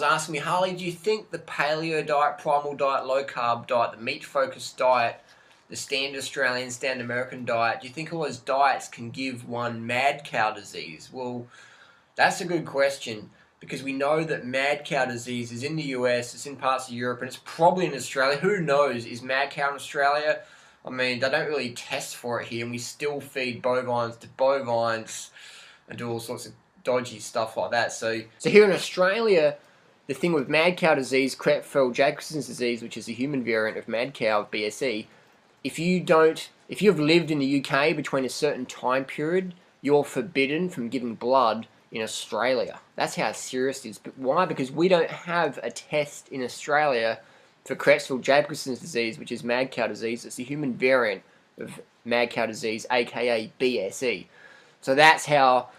asking me, Harley, do you think the paleo diet, primal diet, low carb diet, the meat focused diet, the standard Australian, standard American diet, do you think all those diets can give one mad cow disease? Well, that's a good question, because we know that mad cow disease is in the US, it's in parts of Europe, and it's probably in Australia. Who knows? Is mad cow in Australia? I mean, they don't really test for it here, and we still feed bovines to bovines and do all sorts of dodgy stuff like that. So here in Australia, the thing with mad cow disease, Creutzfeldt-Jacobson's disease, which is a human variant of mad cow, BSE, if you've lived in the UK between a certain time period, you're forbidden from giving blood in Australia. That's how serious it is. But why? Because we don't have a test in Australia for Creutzfeldt-Jacobson's disease, which is mad cow disease. It's the human variant of mad cow disease, aka BSE. So that's how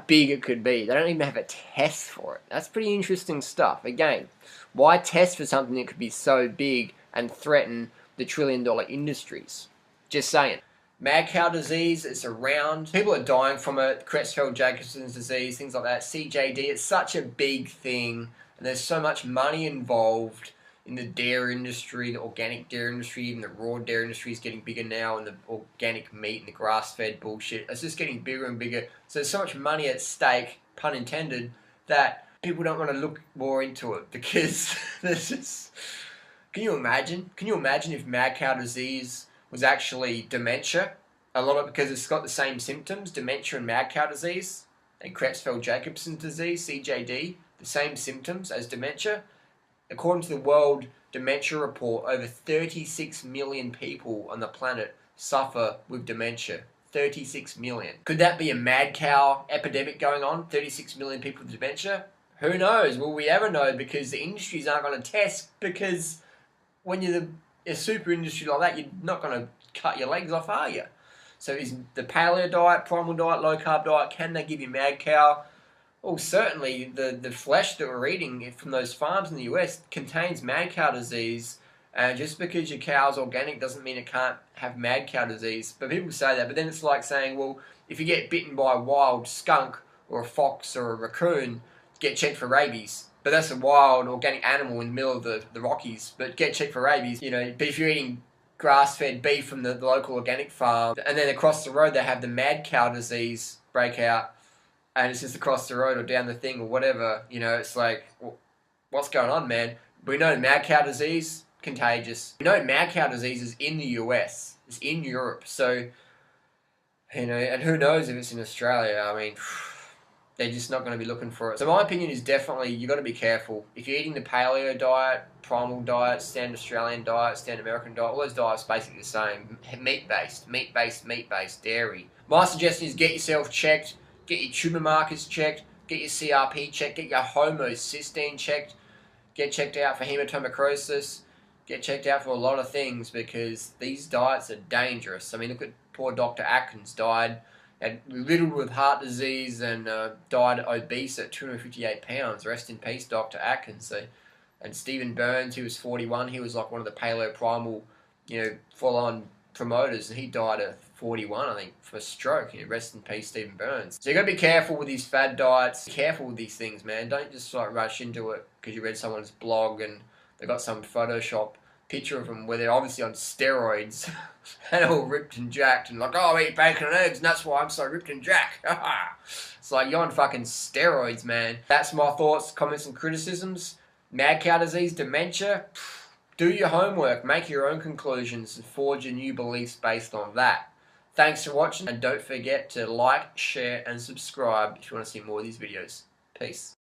big it could be. They don't even have a test for it. That's pretty interesting stuff. Again, why test for something that could be so big and threaten the trillion-dollar industries? Just saying. Mad cow disease is around. People are dying from it. Creutzfeldt-Jacobson's disease, things like that. CJD, it's such a big thing. And there's so much money involved in the dairy industry, the organic dairy industry, even the raw dairy industry is getting bigger now, and the organic meat and the grass-fed bullshit. It's just getting bigger and bigger. So there's so much money at stake, pun intended, that people don't want to look more into it, because there's just... Can you imagine? Can you imagine if mad cow disease was actually dementia? A lot of, because it's got the same symptoms, dementia and mad cow disease, and Creutzfeldt-Jacobson's disease, CJD, the same symptoms as dementia. According to the World Dementia Report, over 36 million people on the planet suffer with dementia. 36 million. Could that be a mad cow epidemic going on? 36 million people with dementia? Who knows? Will we ever know? Because the industries aren't going to test, because when you're a super industry like that, you're not going to cut your legs off, are you? So is the paleo diet, primal diet, low carb diet, can they give you mad cow? Well, certainly the flesh that we're eating from those farms in the US contains mad cow disease, and just because your cow's organic doesn't mean it can't have mad cow disease. But people say that, but then it's like saying, well, if you get bitten by a wild skunk or a fox or a raccoon, get checked for rabies. But that's a wild organic animal in the middle of the Rockies, but get checked for rabies. You know, but if you're eating grass-fed beef from the local organic farm, and then across the road they have the mad cow disease breakout, and it's just across the road or down the thing or whatever, you know, it's like, well, what's going on, man? We know mad cow disease, contagious. We know mad cow disease is in the US. It's in Europe. So, you know, and who knows if it's in Australia. I mean, they're just not going to be looking for it. So my opinion is definitely, you've got to be careful. If you're eating the paleo diet, primal diet, standard Australian diet, standard American diet, all those diets are basically the same. Meat-based, dairy. My suggestion is get yourself checked. Get your tumor markers checked, get your CRP checked, get your homocysteine checked, get checked out for hematomacrosis, get checked out for a lot of things, because these diets are dangerous. I mean, look at poor Dr. Atkins, died riddled with heart disease and died obese at 258 pounds. Rest in peace, Dr. Atkins. So, and Stephen Burns, he was 41, he was like one of the paleo primal, you know, full-on promoters, and he died at 41, I think, for a stroke. You know, rest in peace, Stephen Burns. So you got to be careful with these fad diets. Be careful with these things, man. Don't just like rush into it because you read someone's blog and they got some Photoshop picture of them where they're obviously on steroids and all ripped and jacked and like, oh, I eat bacon and eggs and that's why I'm so ripped and jacked. It's like, you're on fucking steroids, man. That's my thoughts, comments and criticisms. Mad cow disease, dementia. Do your homework, make your own conclusions, and forge your new beliefs based on that. Thanks for watching, and don't forget to like, share, and subscribe if you want to see more of these videos. Peace.